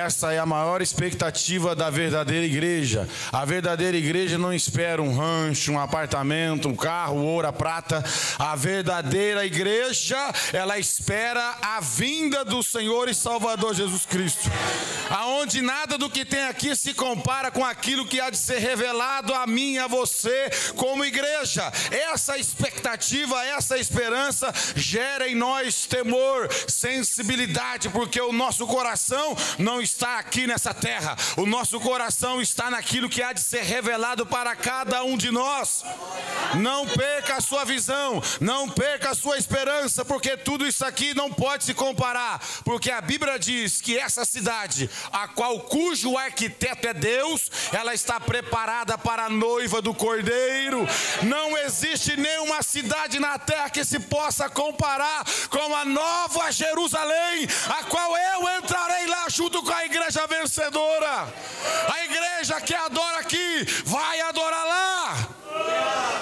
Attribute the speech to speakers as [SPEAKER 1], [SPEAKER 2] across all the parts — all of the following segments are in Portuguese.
[SPEAKER 1] essa é a maior expectativa da verdadeira igreja. A verdadeira igreja não espera um rancho, um apartamento, um carro, ouro, a prata. A verdadeira igreja, ela espera a vinda do Senhor e Salvador Jesus Cristo. Aonde nada do que tem aqui se compara com aquilo que há de ser revelado a mim e a você como igreja. Essa expectativa, essa esperança gera em nós temor, sensibilidade, porque o nosso coração não está aqui nessa terra. O nosso coração está naquilo que há de ser revelado para cada um de nós. Não perca a sua visão, não perca a sua esperança, porque tudo isso aqui não pode se comparar, porque a Bíblia diz que essa cidade, cujo arquiteto é Deus, ela está preparada para a noiva do Cordeiro. Não existe nenhuma cidade na terra que se possa comparar com a nova Jerusalém, a qual eu entrarei lá junto com a igreja vencedora. A igreja que adora aqui vai adorar lá.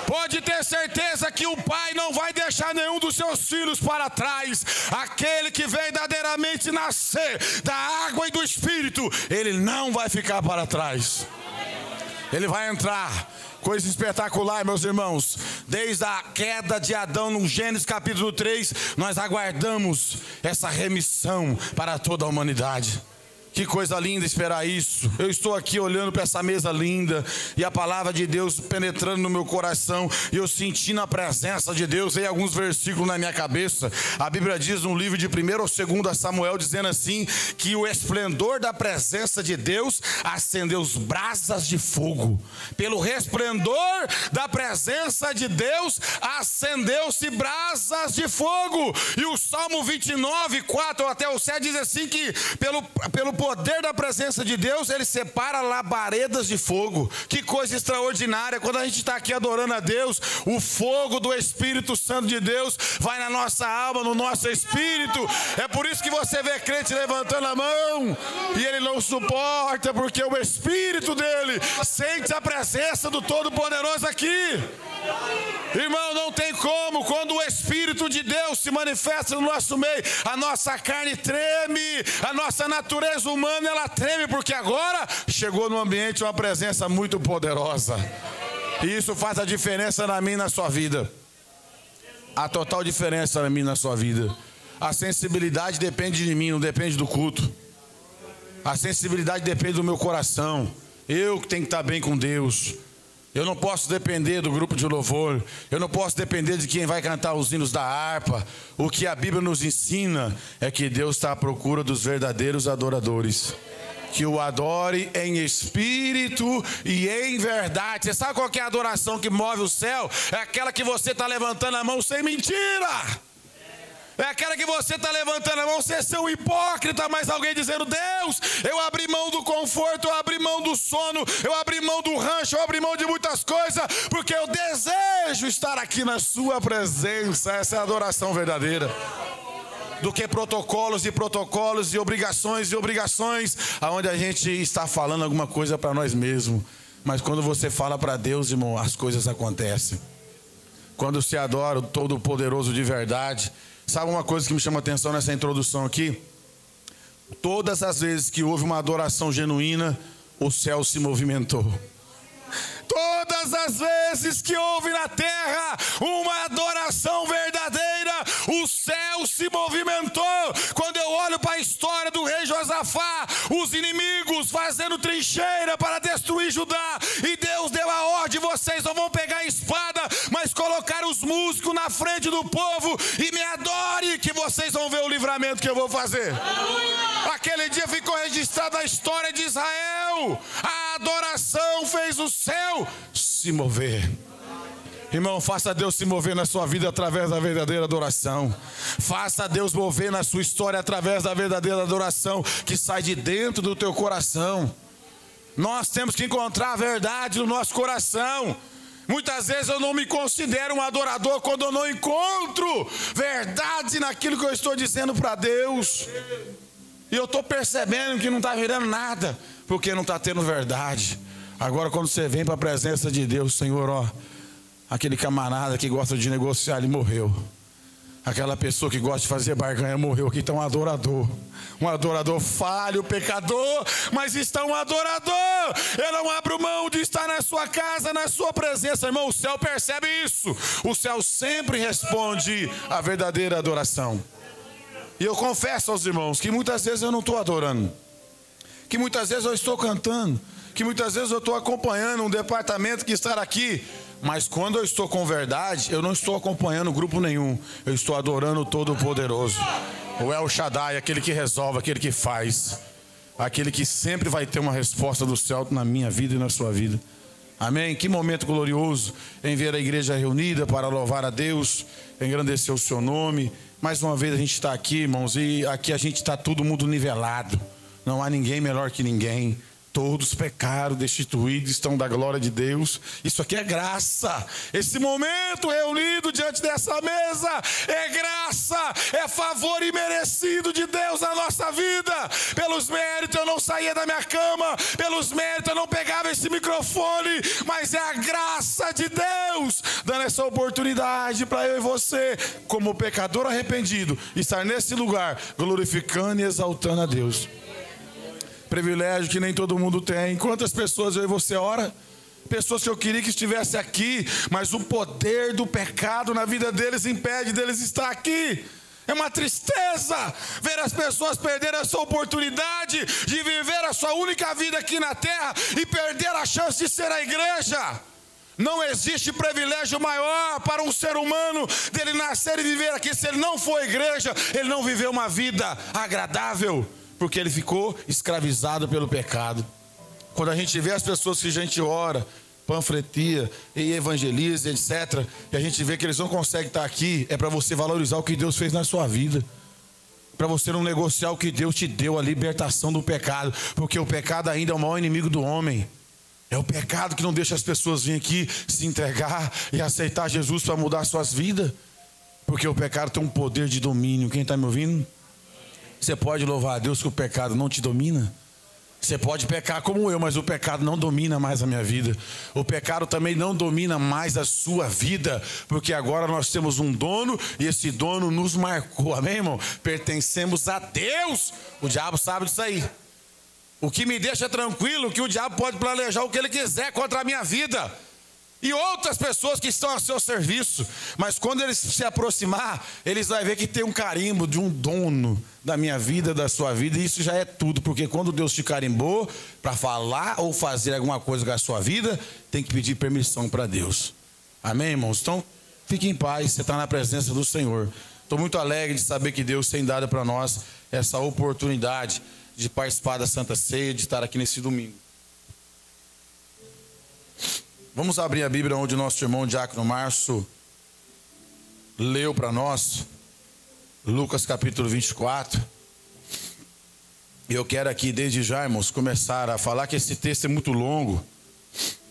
[SPEAKER 1] Pode ter certeza que o Pai não vai deixar nenhum dos seus filhos para trás. Aquele que verdadeiramente nascer da água e do Espírito, ele não vai ficar para trás. Ele vai entrar. Coisa espetacular, meus irmãos. Desde a queda de Adão no Gênesis capítulo 3, nós aguardamos essa remissão para toda a humanidade. Que coisa linda esperar isso. Eu estou aqui olhando para essa mesa linda e a palavra de Deus penetrando no meu coração, e eu sentindo a presença de Deus. Veio alguns versículos na minha cabeça. A Bíblia diz no livro de 1º ou 2º Samuel, dizendo assim, que o esplendor da presença de Deus acendeu os brasas de fogo. Pelo resplendor da presença de Deus acendeu-se brasas de fogo. E o Salmo 29, 4 até o 7 diz assim, que pelo poder da presença de Deus, ele separa labaredas de fogo. Que coisa extraordinária. Quando a gente está aqui adorando a Deus, o fogo do Espírito Santo de Deus vai na nossa alma, no nosso espírito. É por isso que você vê crente levantando a mão e ele não suporta, porque o Espírito dele sente a presença do Todo-Poderoso aqui. Irmão, não tem como. Quando o Espírito de Deus se manifesta no nosso meio, a nossa carne treme, a nossa natureza humana, ela treme, porque agora chegou no ambiente uma presença muito poderosa. E isso faz a diferença na minha e na sua vida. A total diferença na minha e na sua vida. A sensibilidade depende de mim, não depende do culto. A sensibilidade depende do meu coração. Eu que tenho que estar bem com Deus. Eu não posso depender do grupo de louvor. Eu não posso depender de quem vai cantar os hinos da harpa. O que a Bíblia nos ensina é que Deus está à procura dos verdadeiros adoradores, que o adore em espírito e em verdade. Você sabe qual que é a adoração que move o céu? É aquela que você está levantando a mão sem mentira. É aquela que você está levantando a mão, você é um hipócrita, mas alguém dizendo: Deus, eu abri mão do conforto, eu abri mão do sono, eu abri mão do rancho, eu abri mão de muitas coisas, porque eu desejo estar aqui na sua presença. Essa é a adoração verdadeira. Do que protocolos e obrigações, aonde a gente está falando alguma coisa para nós mesmos. Mas quando você fala para Deus, irmão, as coisas acontecem. Quando se adora o Todo-Poderoso de verdade. Sabe uma coisa que me chama a atenção nessa introdução aqui? Todas as vezes que houve uma adoração genuína, o céu se movimentou. Todas as vezes que houve na terra uma adoração verdadeira, o céu se movimentou. Quando eu olho para a história do rei Josafá, os inimigos fazendo trincheira para destruir Judá, e Deus deu a ordem: vocês não vão pegar a espada, mas colocar os músicos na frente do povo e me adore, que vocês vão ver o livramento que eu vou fazer. Aquele dia ficou registrado a história de Israel. A adoração fez o céu se mover. Irmão, faça Deus se mover na sua vida através da verdadeira adoração. Faça Deus mover na sua história através da verdadeira adoração que sai de dentro do teu coração. Nós temos que encontrar a verdade no nosso coração. Muitas vezes eu não me considero um adorador quando eu não encontro verdade naquilo que eu estou dizendo para Deus. E eu estou percebendo que não está virando nada, porque não está tendo verdade. Agora, quando você vem para a presença de Deus: Senhor, ó, aquele camarada que gosta de negociar, ele morreu. Aquela pessoa que gosta de fazer barganha morreu. Aqui está um adorador falho, pecador, mas está um adorador. Eu não abro mão de estar na sua casa, na sua presença, irmão. O céu percebe isso. O céu sempre responde a verdadeira adoração. E eu confesso aos irmãos que muitas vezes eu não estou adorando, que muitas vezes eu estou cantando, que muitas vezes eu estou acompanhando um departamento que está aqui. Mas quando eu estou com verdade, eu não estou acompanhando grupo nenhum. Eu estou adorando o Todo-Poderoso, o El Shaddai, aquele que resolve, aquele que faz, aquele que sempre vai ter uma resposta do céu na minha vida e na sua vida. Amém? Que momento glorioso em ver a igreja reunida para louvar a Deus, engrandecer o seu nome. Mais uma vez a gente está aqui, irmãos, e aqui a gente está todo mundo nivelado. Não há ninguém melhor que ninguém. Todos pecaram, destituídos, estão da glória de Deus. Isso aqui é graça. Esse momento reunido diante dessa mesa é graça, é favor imerecido de Deus na nossa vida. Pelos méritos eu não saía da minha cama, pelos méritos eu não pegava esse microfone, mas é a graça de Deus dando essa oportunidade para eu e você, como pecador arrependido, estar nesse lugar glorificando e exaltando a Deus. Privilégio que nem todo mundo tem. Quantas pessoas eu e você ora? Pessoas que eu queria que estivesse aqui, mas o poder do pecado na vida deles impede deles estar aqui. É uma tristeza ver as pessoas perderem essa oportunidade de viver a sua única vida aqui na terra e perder a chance de ser a igreja. Não existe privilégio maior para um ser humano dele nascer e viver aqui. Se ele não for igreja, ele não viveu uma vida agradável, porque ele ficou escravizado pelo pecado. Quando a gente vê as pessoas que a gente ora, panfletia e evangeliza, etc., e a gente vê que eles não conseguem estar aqui, é para você valorizar o que Deus fez na sua vida, para você não negociar o que Deus te deu, a libertação do pecado, porque o pecado ainda é o maior inimigo do homem. É o pecado que não deixa as pessoas virem aqui se entregar e aceitar Jesus para mudar suas vidas, porque o pecado tem um poder de domínio. Quem está me ouvindo? Você pode louvar a Deus que o pecado não te domina. Você pode pecar como eu, mas o pecado não domina mais a minha vida. O pecado também não domina mais a sua vida, porque agora nós temos um dono e esse dono nos marcou. Amém, irmão? Pertencemos a Deus. O diabo sabe disso aí. O que me deixa tranquilo é que o diabo pode planejar o que ele quiser contra a minha vida e outras pessoas que estão a seu serviço, mas quando eles se aproximar, eles vão ver que tem um carimbo de um dono da minha vida, da sua vida, e isso já é tudo, porque quando Deus te carimbou para falar ou fazer alguma coisa com a sua vida, tem que pedir permissão para Deus. Amém, irmãos? Então, fique em paz, você está na presença do Senhor. Estou muito alegre de saber que Deus tem dado para nós essa oportunidade de participar da Santa Ceia, de estar aqui nesse domingo. Vamos abrir a Bíblia onde o nosso irmão Diácono Márcio leu para nós, Lucas capítulo 24. E eu quero aqui, desde já, irmãos, começar a falar que esse texto é muito longo.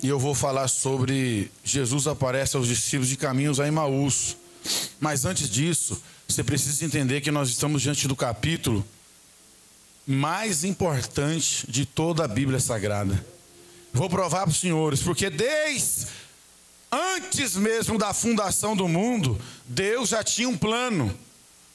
[SPEAKER 1] E eu vou falar sobre Jesus aparece aos discípulos de caminhos a Emaús. Mas antes disso, você precisa entender que nós estamos diante do capítulo mais importante de toda a Bíblia Sagrada. Vou provar para os senhores, porque desde antes mesmo da fundação do mundo, Deus já tinha um plano.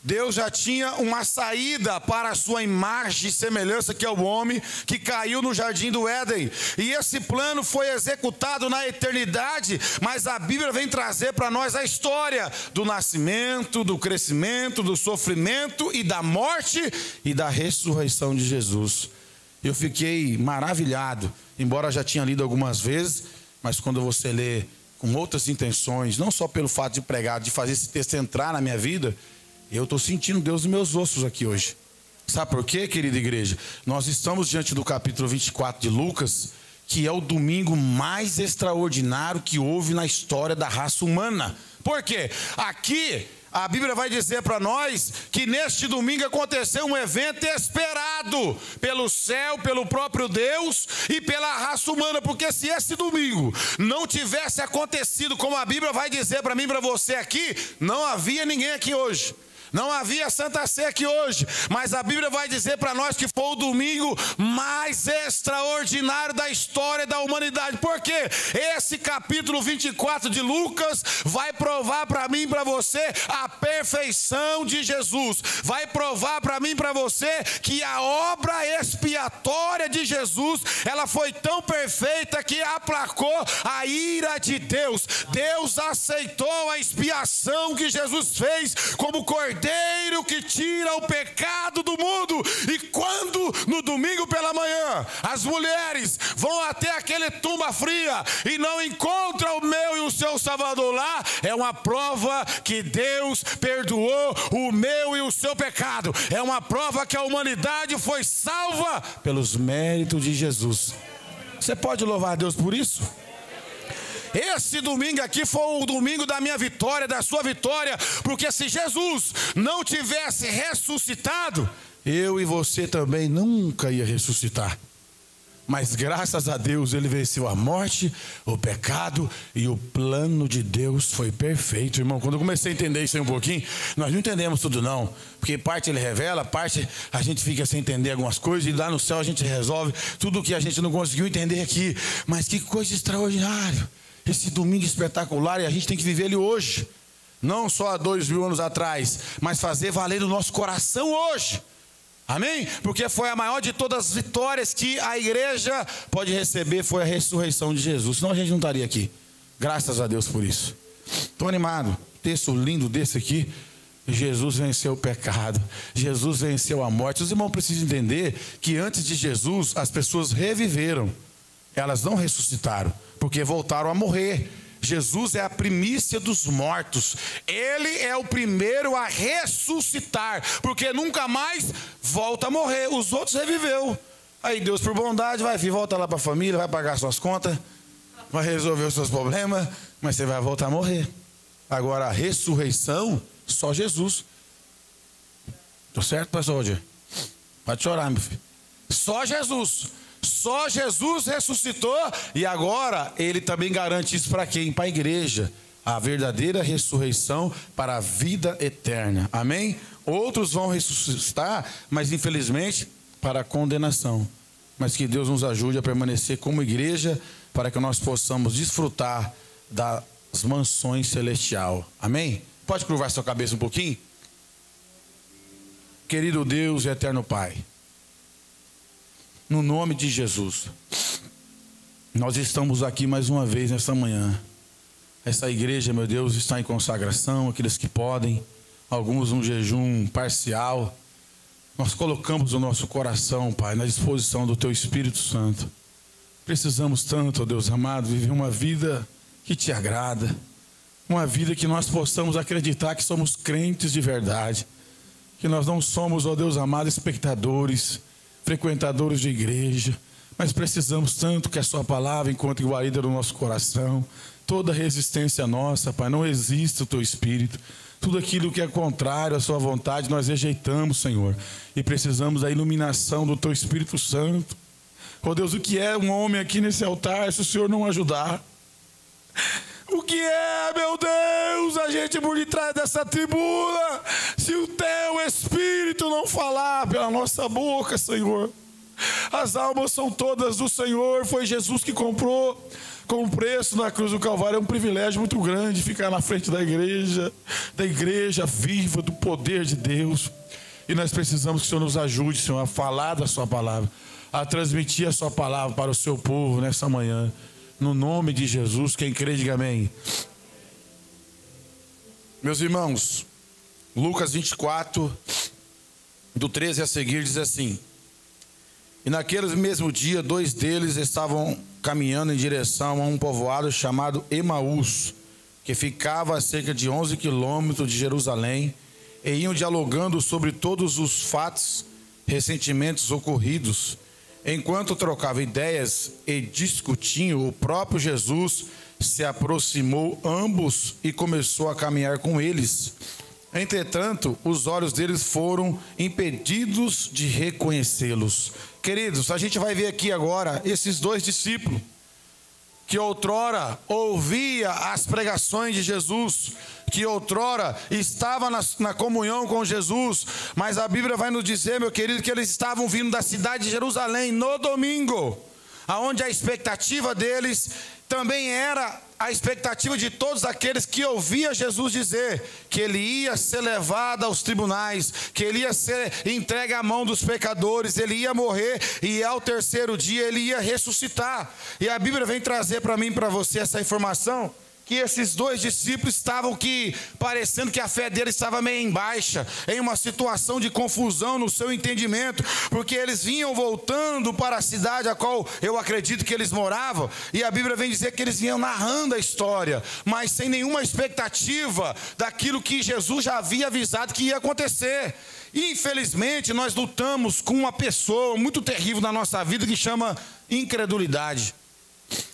[SPEAKER 1] Deus já tinha uma saída para a sua imagem e semelhança, que é o homem que caiu no jardim do Éden. E esse plano foi executado na eternidade, mas a Bíblia vem trazer para nós a história do nascimento, do crescimento, do sofrimento e da morte e da ressurreição de Jesus. Eu fiquei maravilhado, embora eu já tinha lido algumas vezes, mas quando você lê com outras intenções, não só pelo fato de pregar, de fazer esse texto entrar na minha vida, eu estou sentindo Deus nos meus ossos aqui hoje. Sabe por quê, querida igreja? Nós estamos diante do capítulo 24 de Lucas, que é o domingo mais extraordinário que houve na história da raça humana. Por quê? Aqui a Bíblia vai dizer para nós que neste domingo aconteceu um evento esperado pelo céu, pelo próprio Deus e pela raça humana, porque se esse domingo não tivesse acontecido, como a Bíblia vai dizer para mim e para você aqui, não havia ninguém aqui hoje. Não havia Santa Ceia aqui hoje, mas a Bíblia vai dizer para nós que foi o domingo mais extraordinário da história da humanidade. Por quê? Esse capítulo 24 de Lucas vai provar para mim e para você a perfeição de Jesus. Vai provar para mim e para você que a obra expiatória de Jesus, ela foi tão perfeita que aplacou a ira de Deus. Deus aceitou a expiação que Jesus fez como cordeiro que tira o pecado do mundo. E quando no domingo pela manhã as mulheres vão até aquele tumba fria e não encontram o meu e o seu Salvador lá, é uma prova que Deus perdoou o meu e o seu pecado. É uma prova que a humanidade foi salva pelos méritos de Jesus. Você pode louvar a Deus por isso? Esse domingo aqui foi o domingo da minha vitória, da sua vitória, porque se Jesus não tivesse ressuscitado, eu e você também nunca ia ressuscitar. Mas graças a Deus ele venceu a morte, o pecado, e o plano de Deus foi perfeito, irmão. Quando eu comecei a entender isso aí um pouquinho, nós não entendemos tudo não, porque parte ele revela, parte a gente fica sem entender algumas coisas, e lá no céu a gente resolve tudo o que a gente não conseguiu entender aqui. Mas que coisa extraordinária, esse domingo espetacular, e a gente tem que viver ele hoje, não só há 2000 anos atrás, mas fazer valer no nosso coração hoje. Amém? Porque foi a maior de todas as vitórias que a igreja pode receber, foi a ressurreição de Jesus. Senão a gente não estaria aqui. Graças a Deus por isso. Estou animado. Texto lindo desse aqui. Jesus venceu o pecado. Jesus venceu a morte. Os irmãos precisam entender que antes de Jesus as pessoas reviveram. Elas não ressuscitaram, porque voltaram a morrer. Jesus é a primícia dos mortos. Ele é o primeiro a ressuscitar, porque nunca mais volta a morrer. Os outros reviveu. Aí Deus, por bondade, vai vir, volta lá para a família, vai pagar suas contas, vai resolver os seus problemas, mas você vai voltar a morrer. Agora a ressurreição, só Jesus. Tô certo, pastor Roger? Pode chorar, meu filho. Só Jesus. Só Jesus ressuscitou, e agora ele também garante isso para quem? Para a igreja, a verdadeira ressurreição para a vida eterna. Amém? Outros vão ressuscitar, mas infelizmente para a condenação. Mas que Deus nos ajude a permanecer como igreja, para que nós possamos desfrutar das mansões celestiais. Amém? Pode curvar sua cabeça um pouquinho? Querido Deus e eterno Pai, no nome de Jesus, nós estamos aqui mais uma vez nessa manhã. Essa igreja, meu Deus, está em consagração, aqueles que podem, alguns num jejum parcial. Nós colocamos o nosso coração, Pai, na disposição do Teu Espírito Santo. Precisamos tanto, ó Deus amado, viver uma vida que Te agrada, uma vida que nós possamos acreditar que somos crentes de verdade, que nós não somos, ó Deus amado, espectadores, frequentadores de igreja, mas precisamos tanto que a Sua palavra encontre guarida no nosso coração. Toda resistência nossa, Pai, não resista o Teu Espírito. Tudo aquilo que é contrário à Sua vontade nós rejeitamos, Senhor, e precisamos da iluminação do Teu Espírito Santo. Oh Deus, o que é um homem aqui nesse altar se o Senhor não ajudar? O que é, meu Deus, a gente por detrás dessa tribuna, se o Teu Espírito não falar pela nossa boca, Senhor? As almas são todas do Senhor, foi Jesus que comprou com preço na cruz do Calvário. É um privilégio muito grande ficar na frente da igreja viva, do poder de Deus. E nós precisamos que o Senhor nos ajude, Senhor, a falar da Sua palavra, a transmitir a Sua palavra para o Seu povo nessa manhã. No nome de Jesus, quem crê, diga amém. Meus irmãos, Lucas 24, do 13 a seguir, diz assim: e naquele mesmo dia, 2 deles estavam caminhando em direção a um povoado chamado Emaús, que ficava a cerca de 11 quilômetros de Jerusalém, e iam dialogando sobre todos os fatos recentemente ocorridos. Enquanto trocavam ideias e discutiam, o próprio Jesus se aproximou ambos e começou a caminhar com eles. Entretanto, os olhos deles foram impedidos de reconhecê-los. Queridos, a gente vai ver aqui agora esses 2 discípulos que outrora ouvia as pregações de Jesus, que outrora estava na comunhão com Jesus, mas a Bíblia vai nos dizer, meu querido, que eles estavam vindo da cidade de Jerusalém no domingo, aonde a expectativa deles também era a expectativa de todos aqueles que ouviam Jesus dizer que ele ia ser levado aos tribunais, que ele ia ser entregue à mão dos pecadores, ele ia morrer e ao terceiro dia ele ia ressuscitar. E a Bíblia vem trazer para mim e para você essa informação, que esses dois discípulos estavam parecendo que a fé deles estava meio em baixa, em uma situação de confusão no seu entendimento, porque eles vinham voltando para a cidade a qual eu acredito que eles moravam, e a Bíblia vem dizer que eles vinham narrando a história, mas sem nenhuma expectativa daquilo que Jesus já havia avisado que ia acontecer. Infelizmente, nós lutamos com uma pessoa muito terrível na nossa vida que chama incredulidade.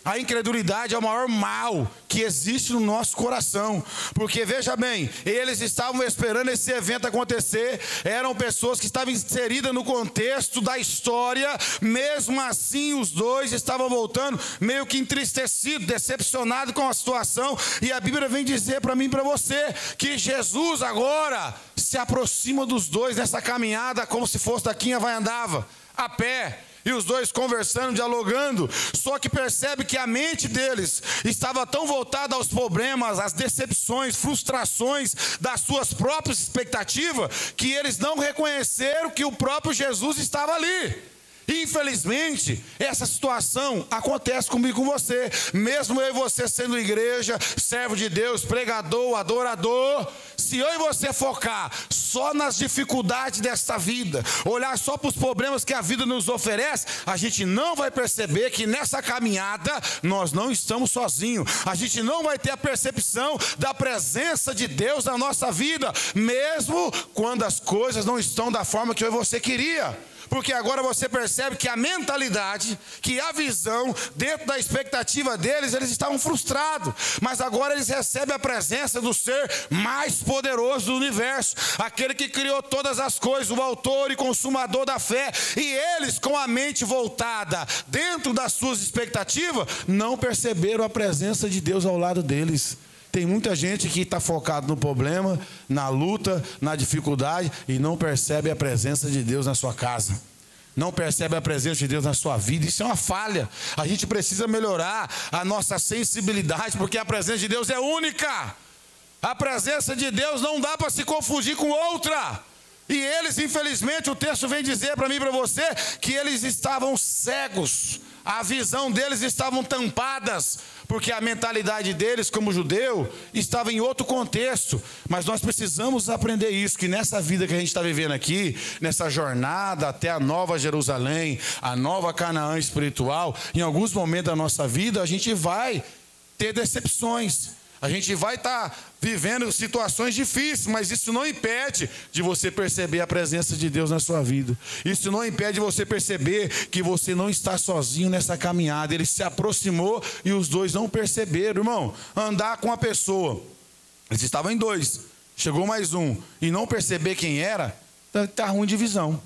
[SPEAKER 1] A incredulidade é o maior mal que existe no nosso coração, porque veja bem, eles estavam esperando esse evento acontecer, eram pessoas que estavam inseridas no contexto da história, mesmo assim os dois estavam voltando meio que entristecidos, decepcionados com a situação, e a Bíblia vem dizer para mim e para você, que Jesus agora se aproxima dos dois nessa caminhada, como se fosse daqui em Havaiandava, a pé, e os dois conversando, dialogando, só que percebe que a mente deles estava tão voltada aos problemas, às decepções, frustrações das suas próprias expectativas, que eles não reconheceram que o próprio Jesus estava ali. Infelizmente, essa situação acontece comigo e com você, mesmo eu e você sendo igreja, servo de Deus, pregador, adorador. Se eu e você focar só nas dificuldades desta vida, olhar só para os problemas que a vida nos oferece, a gente não vai perceber que nessa caminhada nós não estamos sozinhos. A gente não vai ter a percepção da presença de Deus na nossa vida, mesmo quando as coisas não estão da forma que eu e você queria. Porque agora você percebe que a mentalidade, que a visão, dentro da expectativa deles, eles estavam frustrados. Mas agora eles recebem a presença do ser mais poderoso do universo, aquele que criou todas as coisas, o autor e consumador da fé. E eles, com a mente voltada dentro das suas expectativas, não perceberam a presença de Deus ao lado deles. Tem muita gente que está focado no problema, na luta, na dificuldade e não percebe a presença de Deus na sua casa. Não percebe a presença de Deus na sua vida. Isso é uma falha. A gente precisa melhorar a nossa sensibilidade, porque a presença de Deus é única. A presença de Deus não dá para se confundir com outra. E eles, infelizmente, o texto vem dizer para mim e para você que eles estavam cegos. A visão deles estavam tampadas, porque a mentalidade deles, como judeu, estava em outro contexto. Mas nós precisamos aprender isso, que nessa vida que a gente está vivendo aqui, nessa jornada até a nova Jerusalém, a nova Canaã espiritual, em alguns momentos da nossa vida, a gente vai ter decepções. A gente vai estar vivendo situações difíceis, mas isso não impede de você perceber a presença de Deus na sua vida. Isso não impede de você perceber que você não está sozinho nessa caminhada. Ele se aproximou e os dois não perceberam. Irmão, andar com a pessoa, eles estavam em dois, chegou mais um, e não perceber quem era, está ruim de visão.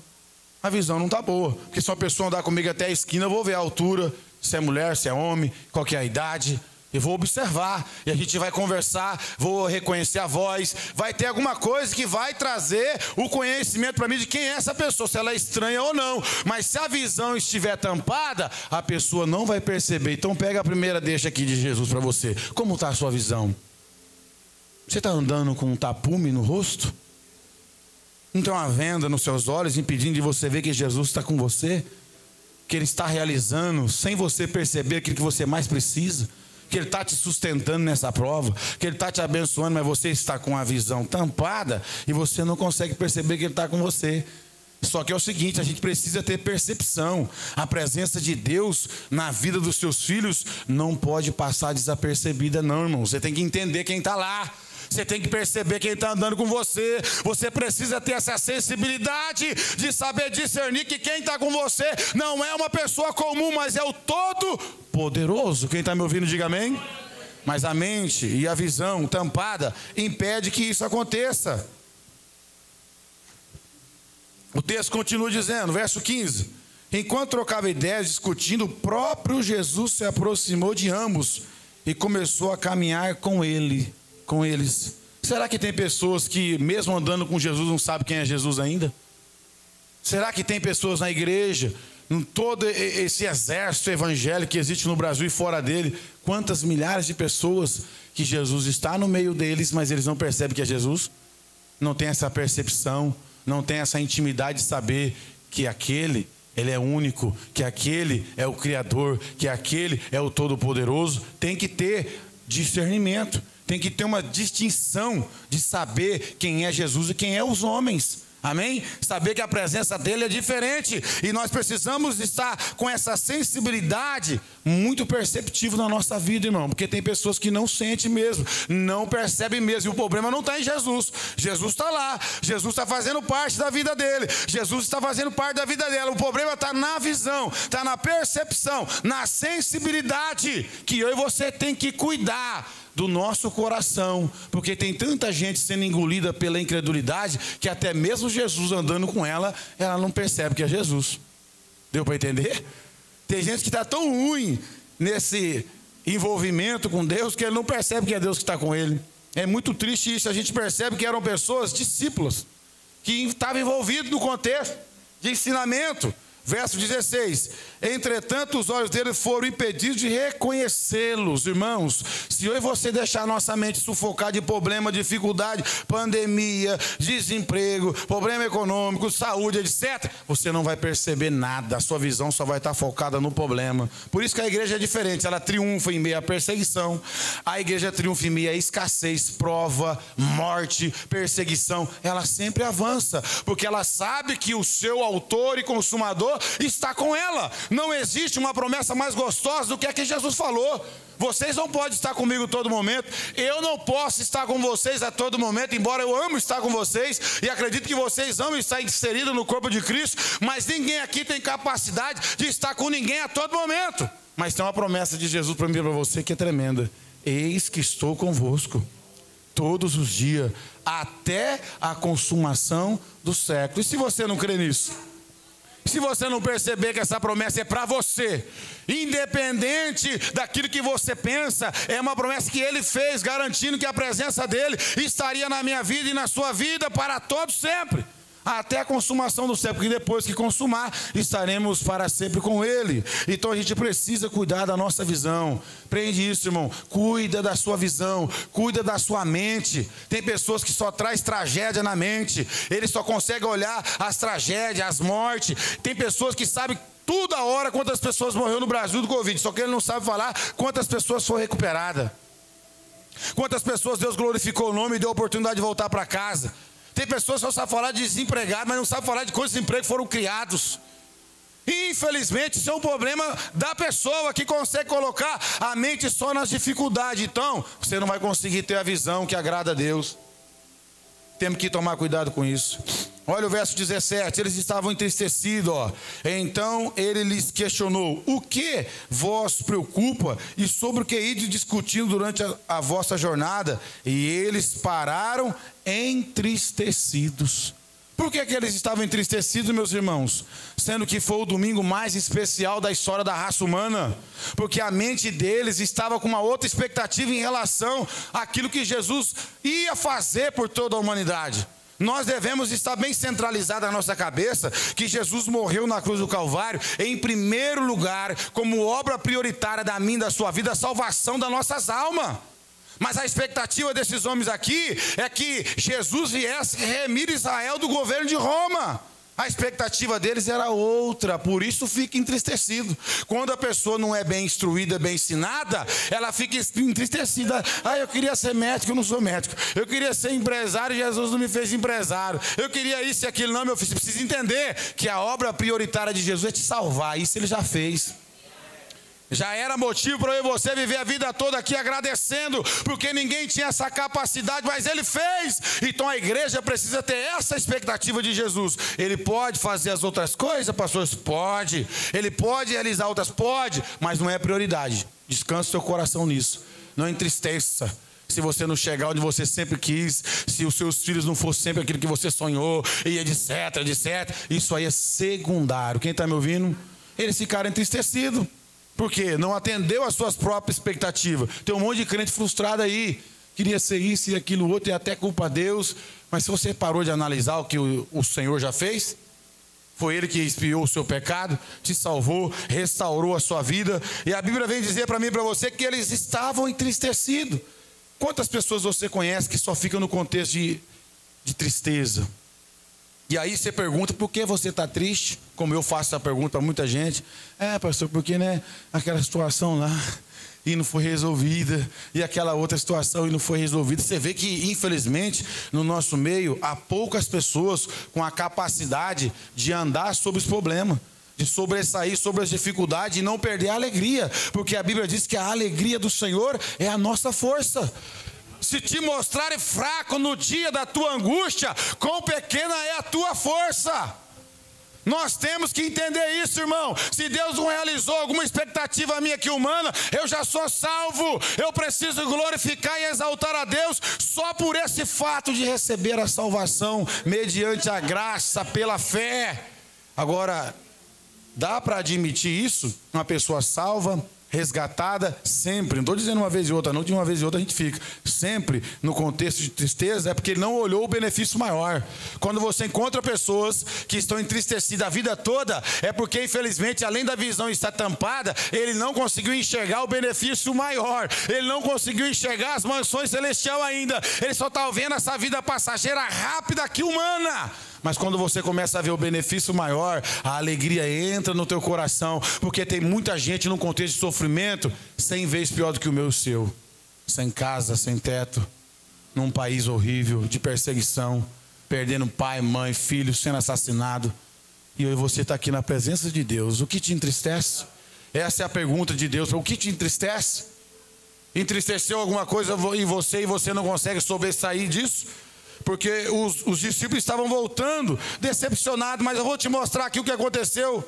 [SPEAKER 1] A visão não está boa, porque se uma pessoa andar comigo até a esquina, eu vou ver a altura, se é mulher, se é homem, qual que é a idade. Eu vou observar, e a gente vai conversar, vou reconhecer a voz, vai ter alguma coisa que vai trazer o conhecimento para mim de quem é essa pessoa, se ela é estranha ou não. Mas se a visão estiver tampada, a pessoa não vai perceber. Então pega a primeira deixa aqui de Jesus para você. Como está a sua visão? Você está andando com um tapume no rosto? Não tem uma venda nos seus olhos impedindo de você ver que Jesus está com você? Que Ele está realizando sem você perceber aquilo que você mais precisa? Que Ele está te sustentando nessa prova, que Ele está te abençoando, mas você está com a visão tampada e você não consegue perceber que Ele está com você. Só que é o seguinte, a gente precisa ter percepção. A presença de Deus na vida dos seus filhos não pode passar desapercebida não, irmão. Você tem que entender quem está lá. Você tem que perceber quem está andando com você. Você precisa ter essa sensibilidade de saber discernir que quem está com você não é uma pessoa comum, mas é o Todo-Poderoso. Quem está me ouvindo, diga amém. Mas a mente e a visão tampada impede que isso aconteça. O texto continua dizendo, verso 15, Enquanto trocava ideias, discutindo, o próprio Jesus se aproximou de ambos e começou a caminhar com eles. Será que tem pessoas que, mesmo andando com Jesus, não sabem quem é Jesus ainda? Será que tem pessoas na igreja, em todo esse exército evangélico que existe no Brasil e fora dele, quantas milhares de pessoas que Jesus está no meio deles, mas eles não percebem que é Jesus? Não tem essa percepção, não tem essa intimidade de saber que aquele, ele é único, que aquele é o Criador, que aquele é o Todo-Poderoso. Tem que ter discernimento, tem que ter uma distinção de saber quem é Jesus e quem é os homens. Amém? Saber que a presença dele é diferente. E nós precisamos estar com essa sensibilidade muito perceptível na nossa vida, irmão. Porque tem pessoas que não sentem mesmo, não percebem mesmo. E o problema não está em Jesus. Jesus está lá. Jesus está fazendo parte da vida dele. Jesus está fazendo parte da vida dela. O problema está na visão, está na percepção, na sensibilidade que eu e você tem que cuidar do nosso coração, porque tem tanta gente sendo engolida pela incredulidade que até mesmo Jesus andando com ela, ela não percebe que é Jesus. Deu para entender? Tem gente que está tão ruim nesse envolvimento com Deus que ele não percebe que é Deus que está com ele. É muito triste isso. A gente percebe que eram pessoas discípulas que estavam envolvidos no contexto de ensinamento. Verso 16: entretanto os olhos dele foram impedidos de reconhecê-los. Irmãos, se eu e você deixar nossa mente sufocar de problema, dificuldade, pandemia, desemprego, problema econômico, saúde, etc., você não vai perceber nada, a sua visão só vai estar focada no problema. Por isso que a igreja é diferente, ela triunfa em meio à perseguição, a igreja triunfa em meio à escassez, prova, morte, perseguição. Ela sempre avança, porque ela sabe que o seu autor e consumador está com ela. Não existe uma promessa mais gostosa do que a que Jesus falou. Vocês não podem estar comigo a todo momento, eu não posso estar com vocês a todo momento, embora eu amo estar com vocês e acredito que vocês amam estar inseridos no corpo de Cristo, mas ninguém aqui tem capacidade de estar com ninguém a todo momento. Mas tem uma promessa de Jesus para mim e para você que é tremenda: eis que estou convosco todos os dias, até a consumação do século. E se você não crê nisso? Se você não perceber que essa promessa é para você, independente daquilo que você pensa, é uma promessa que ele fez, garantindo que a presença dele estaria na minha vida e na sua vida para todos sempre, até a consumação do século, porque depois que consumar, estaremos para sempre com ele. Então a gente precisa cuidar da nossa visão. Prende isso, irmão. Cuida da sua visão, cuida da sua mente. Tem pessoas que só traz tragédia na mente, eles só conseguem olhar as tragédias, as mortes. Tem pessoas que sabem toda hora quantas pessoas morreram no Brasil do Covid, só que ele não sabe falar quantas pessoas foram recuperadas, quantas pessoas Deus glorificou o nome e deu a oportunidade de voltar para casa. Tem pessoas que só sabem falar de desempregado, mas não sabem falar de quantos empregos foram criados. E, infelizmente, isso é um problema da pessoa que consegue colocar a mente só nas dificuldades. Então, você não vai conseguir ter a visão que agrada a Deus. Temos que tomar cuidado com isso. Olha o verso 17, eles estavam entristecidos, ó. Então ele lhes questionou: o que vos preocupa e sobre o que ides discutindo durante a vossa jornada? E eles pararam entristecidos. Por que eles estavam entristecidos, meus irmãos? Sendo que foi o domingo mais especial da história da raça humana. Porque a mente deles estava com uma outra expectativa em relação àquilo que Jesus ia fazer por toda a humanidade. Nós devemos estar bem centralizado na nossa cabeça que Jesus morreu na cruz do Calvário, em primeiro lugar, como obra prioritária da minha e da sua vida, a salvação das nossas almas. Mas a expectativa desses homens aqui é que Jesus viesse remir Israel do governo de Roma. A expectativa deles era outra, por isso fica entristecido. Quando a pessoa não é bem instruída, bem ensinada, ela fica entristecida. Ah, eu queria ser médico, eu não sou médico. Eu queria ser empresário, Jesus não me fez empresário. Eu queria isso e aquilo, não, meu filho. Você precisa entender que a obra prioritária de Jesus é te salvar. Isso ele já fez. Já era motivo para eu e você viver a vida toda aqui agradecendo, porque ninguém tinha essa capacidade, mas ele fez. Então a igreja precisa ter essa expectativa de Jesus. Ele pode fazer as outras coisas, pastor? Pode. Ele pode realizar outras? Pode, mas não é prioridade. Descanse seu coração nisso. Não entristeça. se você não chegar onde você sempre quis, se os seus filhos não fossem sempre aquilo que você sonhou, e etc, etc. Isso aí é secundário. Quem está me ouvindo? Eles ficaram entristecidos. Por quê? Não atendeu às suas próprias expectativas. Tem um monte de crente frustrado aí. Queria ser isso e aquilo outro, e até culpa a Deus. Mas se você parou de analisar o que o Senhor já fez, foi Ele que expiou o seu pecado, te salvou, restaurou a sua vida. E a Bíblia vem dizer para mim e para você que eles estavam entristecidos. Quantas pessoas você conhece que só ficam no contexto de tristeza? E aí você pergunta, por que você está triste? Como eu faço essa pergunta para muita gente. Pastor, porque aquela situação lá e não foi resolvida, e aquela outra situação e não foi resolvida. Você vê que, infelizmente, no nosso meio, há poucas pessoas com a capacidade de andar sobre os problemas, de sobressair sobre as dificuldades e não perder a alegria, porque a Bíblia diz que a alegria do Senhor é a nossa força. Se te mostrarem fraco no dia da tua angústia, quão pequena é a tua força. Nós temos que entender isso, irmão. Se Deus não realizou alguma expectativa minha aqui humana, eu já sou salvo. Eu preciso glorificar e exaltar a Deus só por esse fato de receber a salvação mediante a graça, pela fé. Agora, dá para admitir isso? Uma pessoa salva, resgatada, sempre, não estou dizendo uma vez e outra não, de uma vez e outra a gente fica, sempre no contexto de tristeza, é porque ele não olhou o benefício maior. Quando você encontra pessoas que estão entristecidas a vida toda, é porque infelizmente, além da visão estar tampada, ele não conseguiu enxergar o benefício maior, ele não conseguiu enxergar as mansões celestiais ainda, ele só está vendo essa vida passageira rápida aqui humana. Mas quando você começa a ver o benefício maior, a alegria entra no teu coração, porque tem muita gente num contexto de sofrimento 100 vezes pior do que o meu e o seu, sem casa, sem teto, num país horrível, de perseguição, perdendo pai, mãe, filho, sendo assassinado. E eu e você está aqui na presença de Deus. O que te entristece? Essa é a pergunta de Deus. O que te entristece? Entristeceu alguma coisa em você e você não consegue sobressair disso? Porque os discípulos estavam voltando, decepcionados, mas eu vou te mostrar aqui o que aconteceu.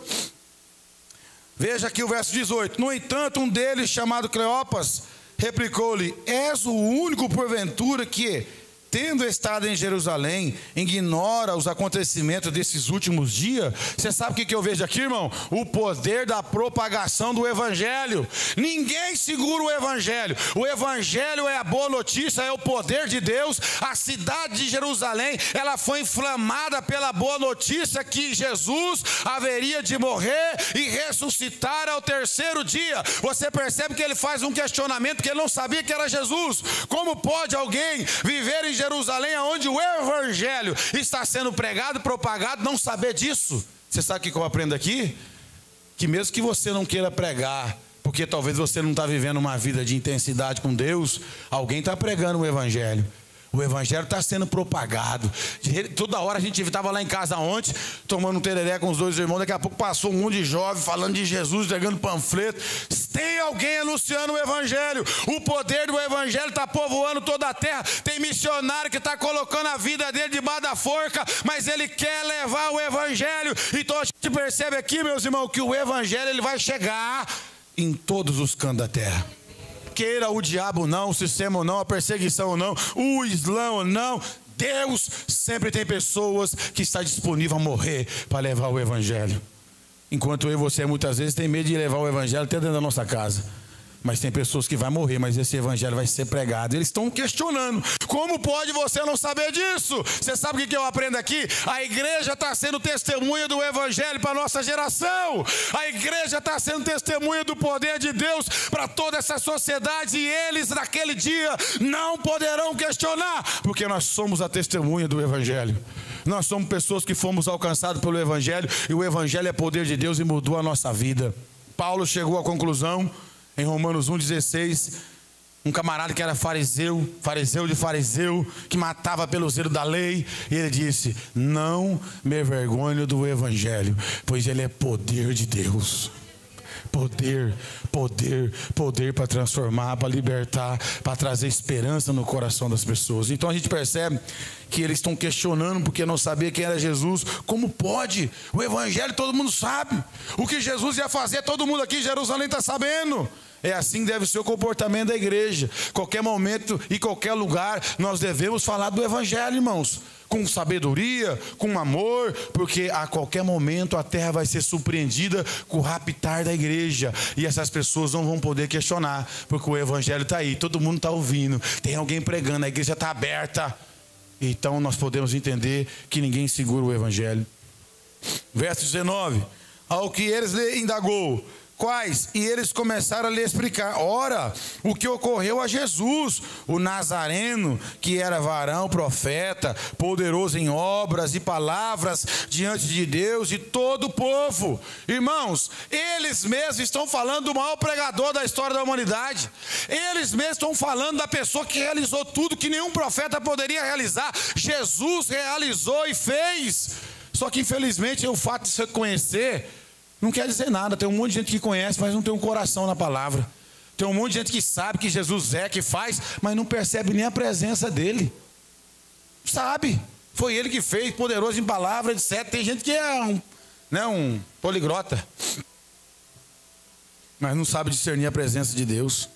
[SPEAKER 1] Veja aqui o verso 18. No entanto, um deles, chamado Cleopas, replicou-lhe: és o único porventura que, tendo estado em Jerusalém, ignora os acontecimentos desses últimos dias? Você sabe o que eu vejo aqui, irmão? O poder da propagação do Evangelho. Ninguém segura o Evangelho. O Evangelho é a boa notícia, é o poder de Deus. A cidade de Jerusalém, ela foi inflamada pela boa notícia que Jesus haveria de morrer e ressuscitar ao terceiro dia. Você percebe que ele faz um questionamento, porque ele não sabia que era Jesus. Como pode alguém viver em Jerusalém, onde o Evangelho está sendo pregado e propagado, não saber disso? Você sabe o que eu aprendo aqui? Que mesmo que você não queira pregar, porque talvez você não está vivendo uma vida de intensidade com Deus, alguém está pregando o Evangelho. O Evangelho está sendo propagado. Toda hora a gente estava lá em casa ontem, tomando um tereré com os dois irmãos. Daqui a pouco passou um monte de jovem falando de Jesus, entregando panfleto. Tem alguém anunciando o Evangelho. O poder do Evangelho está povoando toda a terra. Tem missionário que está colocando a vida dele debaixo da forca, mas ele quer levar o Evangelho. Então a gente percebe aqui, meus irmãos, que o Evangelho ele vai chegar em todos os cantos da terra. Queira o diabo não, o sistema não, a perseguição não, o Islã não, Deus sempre tem pessoas que está disponível a morrer para levar o Evangelho. Enquanto eu e você muitas vezes tem medo de levar o Evangelho até dentro da nossa casa. Mas tem pessoas que vão morrer, mas esse Evangelho vai ser pregado. Eles estão questionando, como pode você não saber disso? Você sabe o que eu aprendo aqui? A igreja está sendo testemunha do Evangelho para a nossa geração. A igreja está sendo testemunha do poder de Deus para toda essa sociedade. E eles naquele dia não poderão questionar, porque nós somos a testemunha do Evangelho. Nós somos pessoas que fomos alcançados pelo Evangelho, e o Evangelho é poder de Deus e mudou a nossa vida. Paulo chegou à conclusão em Romanos 1,16, um camarada que era fariseu de fariseu, que matava pelo zelo da lei, e ele disse: não me envergonho do Evangelho, pois ele é poder de Deus. Poder para transformar, para libertar, para trazer esperança no coração das pessoas. Então a gente percebe que eles estão questionando porque não sabia quem era Jesus. Como pode? O Evangelho todo mundo sabe. O que Jesus ia fazer, todo mundo aqui em Jerusalém está sabendo. É assim que deve ser o comportamento da igreja. Qualquer momento e qualquer lugar, nós devemos falar do evangelho, irmãos. Com sabedoria, com amor, porque a qualquer momento a terra vai ser surpreendida com o raptar da igreja. E essas pessoas não vão poder questionar, porque o evangelho está aí, todo mundo está ouvindo, tem alguém pregando, a igreja está aberta. Então nós podemos entender que ninguém segura o evangelho. Verso 19: ao que eles lhe indagou, quais? E eles começaram a lhe explicar. Ora, o que ocorreu a Jesus, o Nazareno, que era varão, profeta, poderoso em obras e palavras diante de Deus e todo o povo. Irmãos, eles mesmos estão falando do maior pregador da história da humanidade. Eles mesmos estão falando da pessoa que realizou tudo que nenhum profeta poderia realizar. Jesus realizou e fez. Só que infelizmente o fato de você conhecer não quer dizer nada. Tem um monte de gente que conhece, mas não tem um coração na palavra. Tem um monte de gente que sabe que Jesus é, que faz, mas não percebe nem a presença dele. Sabe, foi ele que fez, poderoso em palavras, etc. Tem gente que é um poliglota, mas não sabe discernir a presença de Deus.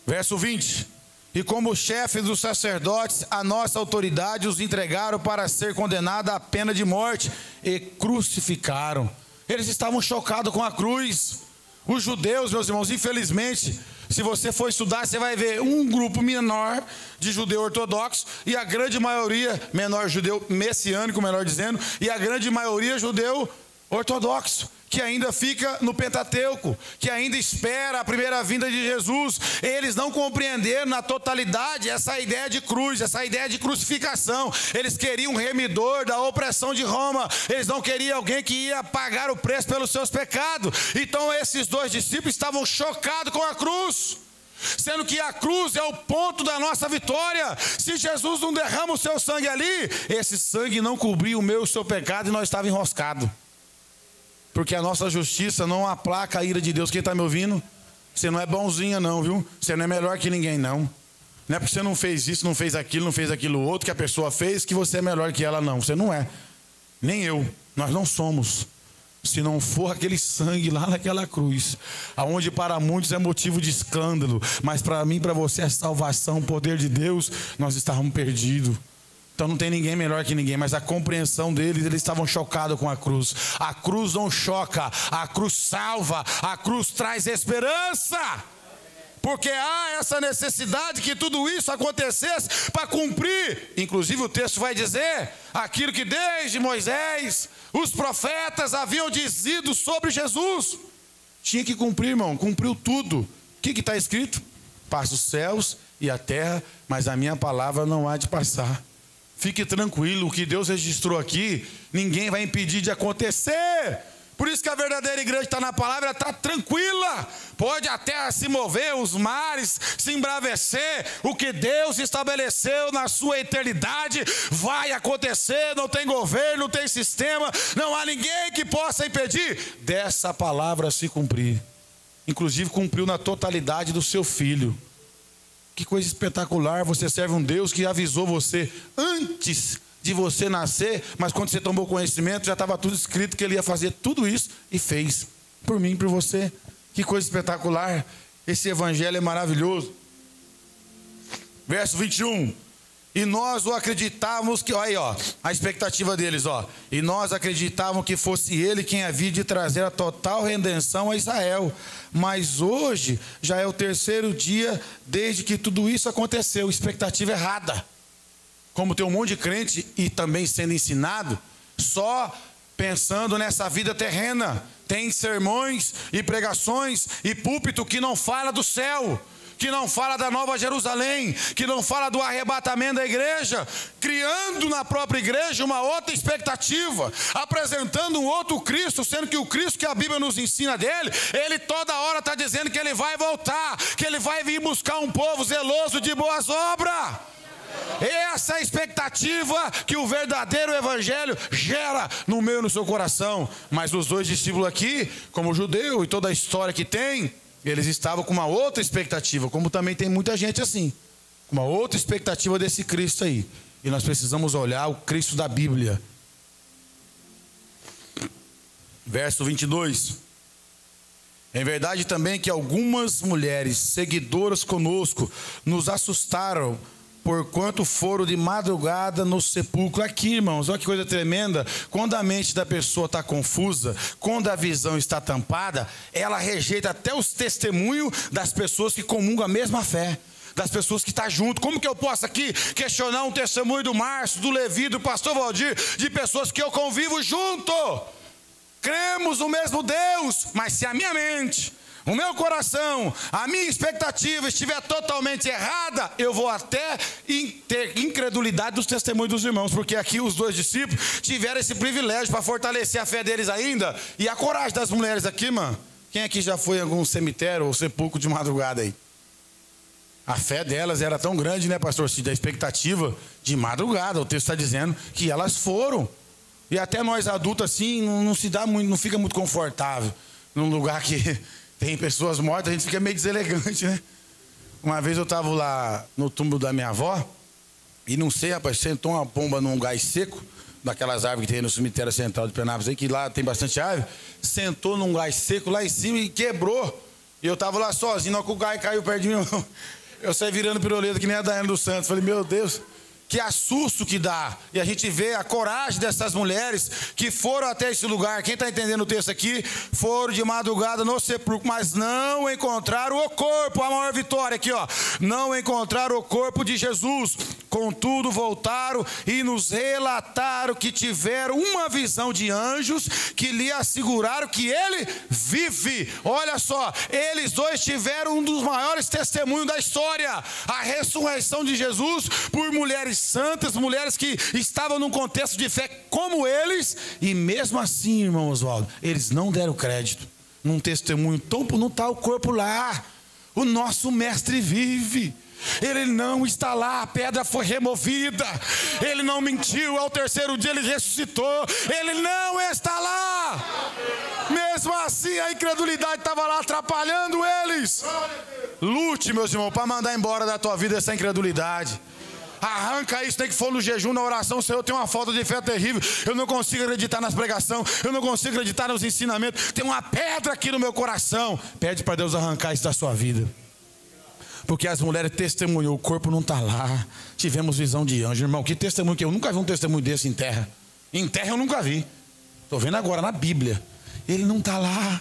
[SPEAKER 1] Verso 20: e como chefes dos sacerdotes, a nossa autoridade os entregaram para ser condenada à pena de morte e crucificaram. Eles estavam chocados com a cruz. Os judeus, meus irmãos, infelizmente, se você for estudar, você vai ver um grupo menor de judeu ortodoxo e a grande maioria, menor judeu messiânico, melhor dizendo, e a grande maioria judeu ortodoxo, que ainda fica no Pentateuco, que ainda espera a primeira vinda de Jesus. Eles não compreenderam na totalidade essa ideia de cruz, essa ideia de crucificação. Eles queriam um remidor da opressão de Roma. Eles não queriam alguém que ia pagar o preço pelos seus pecados. Então esses dois discípulos estavam chocados com a cruz, sendo que a cruz é o ponto da nossa vitória. Se Jesus não derrama o seu sangue ali, esse sangue não cobriu o meu e o seu pecado e nós estávamos enroscados. Porque a nossa justiça não aplaca a ira de Deus. Quem está me ouvindo? Você não é bonzinha não, viu? Você não é melhor que ninguém não. Não é porque você não fez isso, não fez aquilo outro que a pessoa fez, que você é melhor que ela, não. Você não é. Nem eu. Nós não somos. Se não for aquele sangue lá naquela cruz, aonde para muitos é motivo de escândalo, mas para mim e para você é salvação, o poder de Deus, nós estávamos perdidos. Então não tem ninguém melhor que ninguém, mas a compreensão deles, eles estavam chocados com a cruz. A cruz não choca, a cruz salva, a cruz traz esperança. Porque há essa necessidade que tudo isso acontecesse para cumprir. Inclusive o texto vai dizer aquilo que desde Moisés os profetas haviam dizido sobre Jesus. Tinha que cumprir, irmão, cumpriu tudo. O que está escrito? Passa os céus e a terra, mas a minha palavra não há de passar. Fique tranquilo, o que Deus registrou aqui, ninguém vai impedir de acontecer. Por isso que a verdadeira igreja está na palavra, está tranquila. Pode a terra se mover, os mares se embravecer. O que Deus estabeleceu na sua eternidade vai acontecer. Não tem governo, não tem sistema, não há ninguém que possa impedir dessa palavra se cumprir. Inclusive cumpriu na totalidade do seu Filho. Que coisa espetacular, você serve um Deus que avisou você antes de você nascer, mas quando você tomou conhecimento já estava tudo escrito que Ele ia fazer tudo isso e fez, por mim e por você. Que coisa espetacular, esse evangelho é maravilhoso. Verso 21, e nós o acreditávamos que, olha aí, ó, a expectativa deles, ó, e nós acreditávamos que fosse Ele quem havia de trazer a total redenção a Israel, mas hoje já é o terceiro dia desde que tudo isso aconteceu. Expectativa errada. Como tem um monte de crente e também sendo ensinado só pensando nessa vida terrena. Tem sermões e pregações e púlpito que não fala do céu, que não fala da Nova Jerusalém, que não fala do arrebatamento da igreja, criando na própria igreja uma outra expectativa, apresentando um outro Cristo, sendo que o Cristo que a Bíblia nos ensina dele, ele toda hora está dizendo que ele vai voltar, que ele vai vir buscar um povo zeloso de boas obras. Essa é a expectativa que o verdadeiro evangelho gera no meu e no seu coração. Mas os dois discípulos aqui, como judeu e toda a história que tem, eles estavam com uma outra expectativa, como também tem muita gente assim, com uma outra expectativa desse Cristo aí. E nós precisamos olhar o Cristo da Bíblia. Verso 22. Em verdade também que algumas mulheres seguidoras conosco nos assustaram, porquanto foram de madrugada no sepulcro. Aqui, irmãos, olha que coisa tremenda. Quando a mente da pessoa está confusa, quando a visão está tampada, ela rejeita até os testemunhos das pessoas que comungam a mesma fé, das pessoas que estão junto. Como que eu posso aqui questionar um testemunho do Márcio, do Levi, do pastor Valdir, de pessoas que eu convivo junto? Cremos no mesmo Deus, mas se a minha mente, o meu coração, a minha expectativa estiver totalmente errada, eu vou até ter incredulidade dos testemunhos dos irmãos, porque aqui os dois discípulos tiveram esse privilégio para fortalecer a fé deles ainda, e a coragem das mulheres aqui, mano. Quem aqui já foi em algum cemitério ou sepulcro de madrugada aí? A fé delas era tão grande, né, pastor Cid? A expectativa de madrugada, o texto está dizendo que elas foram. E até nós adultos assim, não se dá muito, não fica muito confortável num lugar que tem pessoas mortas, a gente fica meio deselegante, né? Uma vez eu estava lá no túmulo da minha avó, e não sei, rapaz, sentou uma pomba num gás seco, daquelas árvores que tem no cemitério central de Penápolis aí, que lá tem bastante árvore, sentou num gás seco lá em cima e quebrou. E eu estava lá sozinho, na hora que o gás caiu perto de mim, eu saí virando piroleta que nem a Daiane dos Santos. Falei, meu Deus, que assusto que dá. E a gente vê a coragem dessas mulheres que foram até esse lugar. Quem está entendendo o texto aqui? Foram de madrugada no sepulcro, mas não encontraram o corpo. A maior vitória aqui, ó. Não encontraram o corpo de Jesus. Contudo, voltaram e nos relataram que tiveram uma visão de anjos que lhe asseguraram que ele vive. Olha só, eles dois tiveram um dos maiores testemunhos da história. A ressurreição de Jesus por mulheres santas, mulheres que estavam num contexto de fé como eles, e mesmo assim, irmão Oswaldo, eles não deram crédito. Num testemunho tão, não está o corpo lá. O nosso mestre vive. Ele não está lá, a pedra foi removida. Ele não mentiu, ao terceiro dia ele ressuscitou. Ele não está lá. Mesmo assim a incredulidade estava lá atrapalhando eles. Lute, meus irmãos, para mandar embora da tua vida essa incredulidade. Arranca isso, tem que for no jejum, na oração. Senhor, eu tenho uma falta de fé terrível. Eu não consigo acreditar nas pregações. Eu não consigo acreditar nos ensinamentos. Tem uma pedra aqui no meu coração. Pede para Deus arrancar isso da sua vida. Porque as mulheres testemunhou, o corpo não está lá. Tivemos visão de anjo. Irmão, que testemunho que eu nunca vi um testemunho desse em terra. Em terra eu nunca vi. Estou vendo agora na Bíblia. Ele não está lá.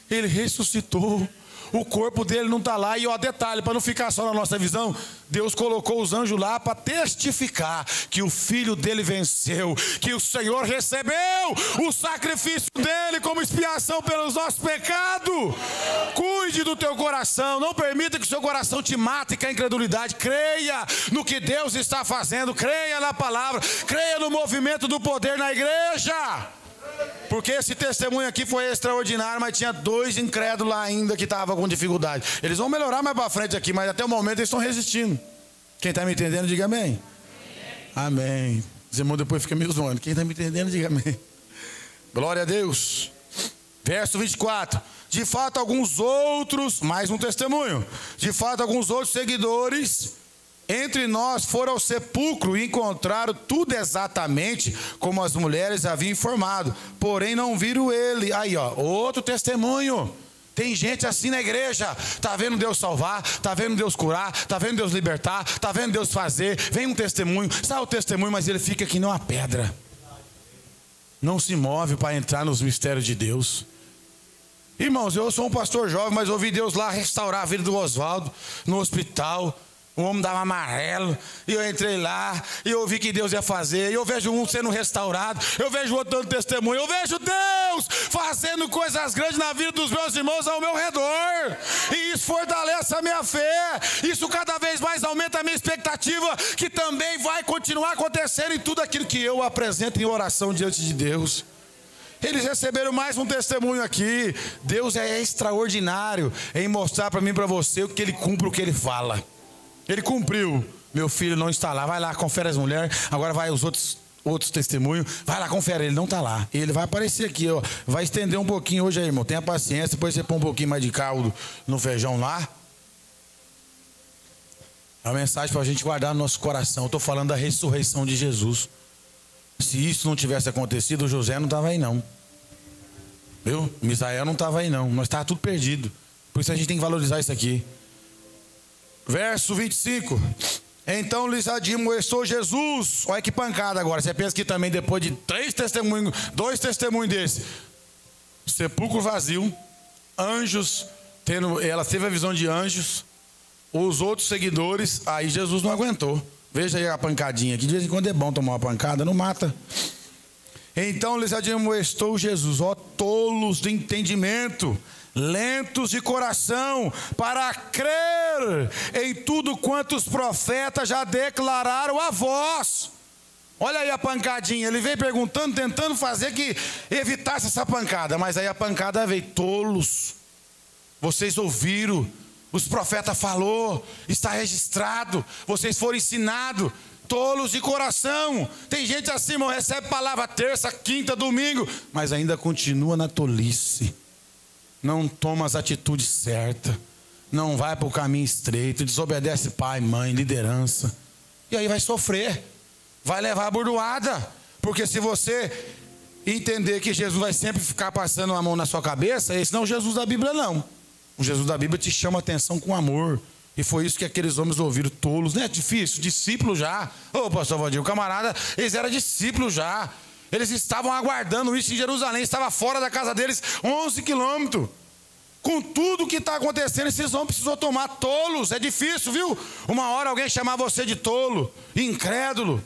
[SPEAKER 1] Ele ressuscitou. O corpo dele não está lá. E ó, detalhe, para não ficar só na nossa visão, Deus colocou os anjos lá para testificar que o filho dele venceu, que o Senhor recebeu o sacrifício dele como expiação pelos nossos pecados. Cuide do teu coração, não permita que o seu coração te mate com a incredulidade. Creia no que Deus está fazendo, creia na palavra, creia no movimento do poder na igreja. Porque esse testemunho aqui foi extraordinário, mas tinha dois incrédulos lá ainda que estavam com dificuldade. Eles vão melhorar mais para frente aqui, mas até o momento eles estão resistindo. Quem está me entendendo, diga amém. Amém. Os irmãos depois ficam me zoando. Quem está me entendendo, diga amém. Glória a Deus. Verso 24. De fato, alguns outros, mais um testemunho. De fato, alguns outros seguidores entre nós foram ao sepulcro e encontraram tudo exatamente como as mulheres haviam informado, porém não viram ele. Aí, ó, outro testemunho. Tem gente assim na igreja, tá vendo Deus salvar, tá vendo Deus curar, tá vendo Deus libertar, tá vendo Deus fazer. Vem um testemunho, sai o testemunho, mas ele fica que nem uma pedra. Não se move para entrar nos mistérios de Deus. Irmãos, eu sou um pastor jovem, mas ouvi Deus lá restaurar a vida do Oswaldo no hospital. O homem dava amarelo, e eu entrei lá, e eu vi que Deus ia fazer, e eu vejo um sendo restaurado, eu vejo outro dando testemunho, eu vejo Deus fazendo coisas grandes na vida dos meus irmãos ao meu redor, e isso fortalece a minha fé, isso cada vez mais aumenta a minha expectativa, que também vai continuar acontecendo em tudo aquilo que eu apresento em oração diante de Deus. Eles receberam mais um testemunho aqui. Deus é extraordinário em mostrar para mim e para você o que Ele cumpre, o que Ele fala. Ele cumpriu. Meu filho não está lá. Vai lá, confere as mulheres. Agora vai os outros testemunhos. Vai lá, confere. Ele não está lá. Ele vai aparecer aqui, ó. Vai estender um pouquinho hoje aí, irmão. Tenha paciência. Depois você põe um pouquinho mais de caldo no feijão lá. É uma mensagem para a gente guardar no nosso coração. Eu estou falando da ressurreição de Jesus. Se isso não tivesse acontecido, o José não estava aí, não. Viu? Misael não estava aí não, nós estávamos tudo perdido. Por isso a gente tem que valorizar isso aqui. Verso 25. Então lhes admoestou Jesus. Olha que pancada agora. Você pensa que também depois de 2 testemunhos desses, sepulcro vazio, anjos, ela teve a visão de anjos, os outros seguidores, aí Jesus não aguentou. Veja aí a pancadinha, que de vez em quando é bom tomar uma pancada, não mata. Então lhes admoestou Jesus: ó tolos de entendimento, lentos de coração, para crer em tudo quanto os profetas já declararam a vós. Olha aí a pancadinha, ele veio perguntando, tentando fazer que evitasse essa pancada, mas aí a pancada veio: tolos, vocês ouviram, os profetas falou, está registrado, vocês foram ensinados, tolos de coração. Tem gente assim, irmão, recebe palavra terça, quinta, domingo, mas ainda continua na tolice, não toma as atitudes certas, não vai para o caminho estreito, desobedece pai, mãe, liderança, e aí vai sofrer, vai levar a bordoada, porque se você entender que Jesus vai sempre ficar passando a mão na sua cabeça, esse não é o Jesus da Bíblia não. O Jesus da Bíblia te chama a atenção com amor. E foi isso que aqueles homens ouviram, tolos. Não é difícil, discípulo já. Ô pastor Valdir, o camarada, eles eram discípulos já. Eles estavam aguardando isso em Jerusalém, estava fora da casa deles 11 quilômetros. Com tudo que está acontecendo, esses homens precisam tomar. Tolos, é difícil, viu? Uma hora alguém chamar você de tolo, incrédulo,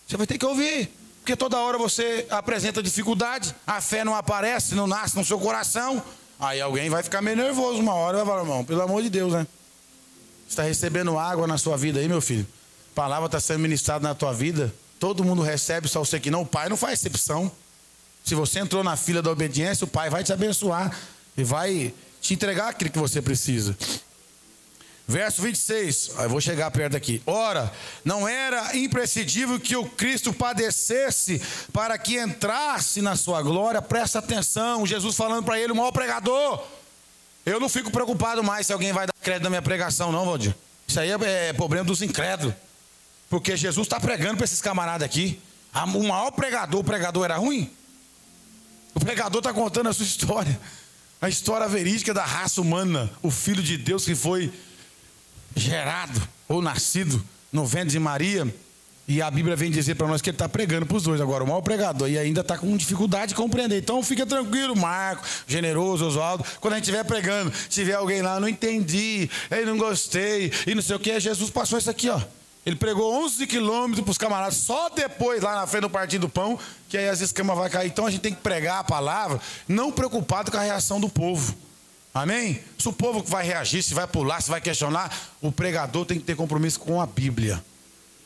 [SPEAKER 1] você vai ter que ouvir. Porque toda hora você apresenta dificuldade, a fé não aparece, não nasce no seu coração. Aí alguém vai ficar meio nervoso uma hora, vai falar: irmão, pelo amor de Deus, né? Você está recebendo água na sua vida aí, meu filho? A palavra está sendo ministrada na tua vida. Todo mundo recebe, só você que não. O Pai não faz exceção. Se você entrou na fila da obediência, o Pai vai te abençoar e vai te entregar aquilo que você precisa. Verso 26, eu vou chegar perto aqui. Ora, não era imprescindível que o Cristo padecesse para que entrasse na sua glória? Presta atenção, Jesus falando para ele, o maior pregador. Eu não fico preocupado mais se alguém vai dar crédito na minha pregação não, Valdir. Isso aí é problema dos incrédulos. Porque Jesus está pregando para esses camaradas aqui. O maior pregador, o pregador era ruim? O pregador está contando a sua história. A história verídica da raça humana. O Filho de Deus que foi gerado ou nascido no ventre de Maria. E a Bíblia vem dizer para nós que ele está pregando para os dois. Agora, o maior pregador e ainda está com dificuldade de compreender. Então fica tranquilo, Marco, generoso, Oswaldo. Quando a gente estiver pregando, tiver alguém lá, não entendi, eu não gostei, e não sei o que, Jesus passou isso aqui, ó. Ele pregou 11 quilômetros para os camaradas, só depois, lá na frente do Partido do Pão, que aí as escamas vão cair. Então a gente tem que pregar a palavra, não preocupado com a reação do povo. Amém? Se o povo vai reagir, se vai pular, se vai questionar, o pregador tem que ter compromisso com a Bíblia.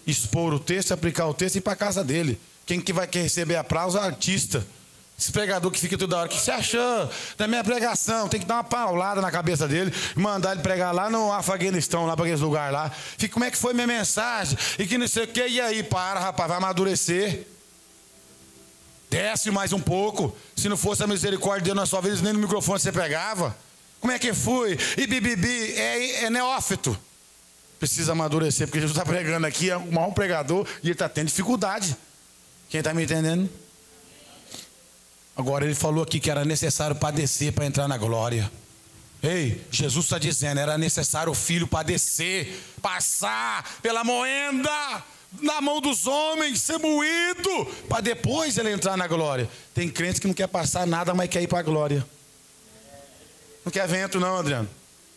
[SPEAKER 1] Expor o texto, aplicar o texto e ir para a casa dele. Quem que vai receber aplauso é o artista. Esse pregador que fica toda hora: o que você achou da minha pregação? Tem que dar uma paulada na cabeça dele e mandar ele pregar lá no Afeganistão, lá para aquele lugar lá. Fica: como é que foi minha mensagem? E que não sei o que. E aí, para, rapaz, vai amadurecer. Desce mais um pouco. Se não fosse a misericórdia de Deus na sua vida, nem no microfone você pregava. Como é que foi? E bibibi, é neófito. Precisa amadurecer, porque Jesus está pregando aqui, é o maior pregador, e ele está tendo dificuldade. Quem está me entendendo? Agora ele falou aqui que era necessário padecer para entrar na glória. Ei, Jesus está dizendo, era necessário o Filho padecer, passar pela moenda, na mão dos homens, ser moído, para depois ele entrar na glória. Tem crente que não quer passar nada, mas quer ir para a glória. Não quer vento não, Adriano.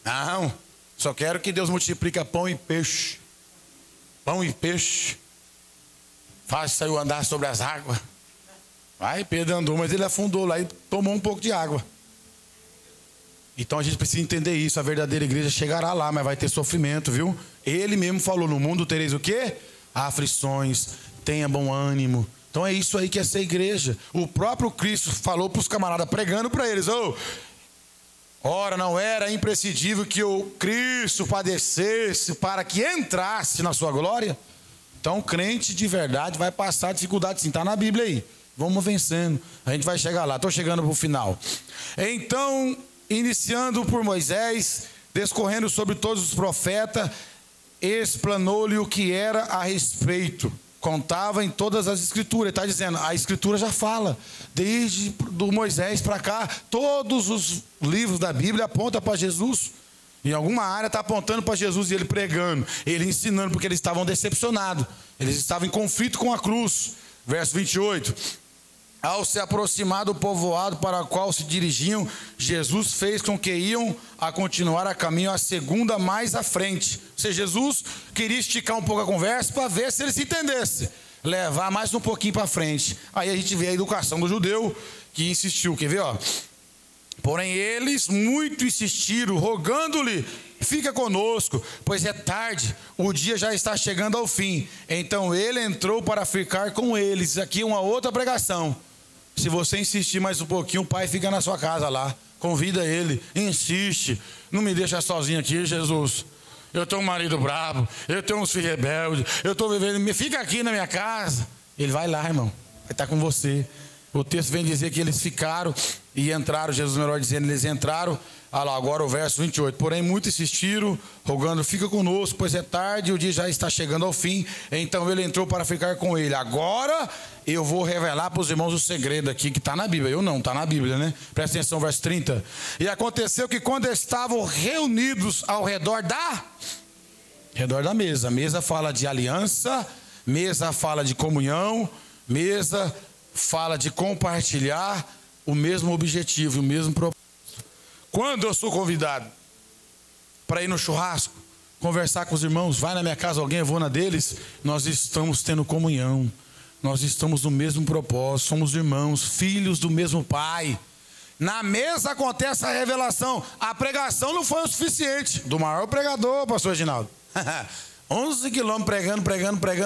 [SPEAKER 1] Não. Só quero que Deus multiplique pão e peixe. Pão e peixe. Faz sair andar sobre as águas. Vai, Pedro andou, mas ele afundou lá e tomou um pouco de água. Então a gente precisa entender isso. A verdadeira igreja chegará lá, mas vai ter sofrimento, viu? Ele mesmo falou: no mundo tereis o quê? Aflições, tenha bom ânimo. Então é isso aí que é ser igreja. O próprio Cristo falou para os camaradas, pregando para eles: ora, não era imprescindível que o Cristo padecesse para que entrasse na sua glória? Então, crente de verdade vai passar dificuldade, sim, está na Bíblia aí. Vamos vencendo, a gente vai chegar lá. Estou chegando para o final. Então, iniciando por Moisés, discorrendo sobre todos os profetas, explanou-lhe o que era a respeito. contava em todas as escrituras. Ele está dizendo, a escritura já fala, desde do Moisés para cá, todos os livros da Bíblia apontam para Jesus. Em alguma área está apontando para Jesus, e ele pregando, ele ensinando, porque eles estavam decepcionados, eles estavam em conflito com a cruz. Verso 28, ao se aproximar do povoado para o qual se dirigiam, Jesus fez com que iam a continuar a caminho a segunda mais à frente. Ou seja, Jesus queria esticar um pouco a conversa para ver se eles se entendessem, levar mais um pouquinho para frente. Aí a gente vê a educação do judeu, que insistiu, quer ver, ó? Porém eles muito insistiram, rogando-lhe, fica conosco, pois é tarde, o dia já está chegando ao fim. Então ele entrou para ficar com eles. Aqui uma outra pregação. Se você insistir mais um pouquinho, o pai fica na sua casa lá, convida ele, insiste, não me deixa sozinho aqui, Jesus. Eu tenho um marido bravo, eu tenho uns filhos rebeldes, eu estou vivendo, fica aqui na minha casa. Ele vai lá, irmão, vai estar com você. O texto vem dizer que eles ficaram e entraram, Jesus melhor dizendo, eles entraram. Olha lá, agora o verso 28. Porém, muitos insistiram, rogando, fica conosco, pois é tarde e o dia já está chegando ao fim. Então ele entrou para ficar com ele. Agora eu vou revelar para os irmãos o segredo aqui, que está na Bíblia. Eu não, está na Bíblia, né? Presta atenção, verso 30. E aconteceu que quando estavam reunidos ao redor da mesa. Mesa fala de aliança, mesa fala de comunhão, mesa fala de compartilhar o mesmo objetivo e o mesmo propósito. Quando eu sou convidado para ir no churrasco, conversar com os irmãos, vai na minha casa alguém, eu vou na deles, nós estamos tendo comunhão, nós estamos no mesmo propósito, somos irmãos, filhos do mesmo pai. Na mesa acontece a revelação. A pregação não foi o suficiente, do maior pregador, pastor Reginaldo. 11 quilômetros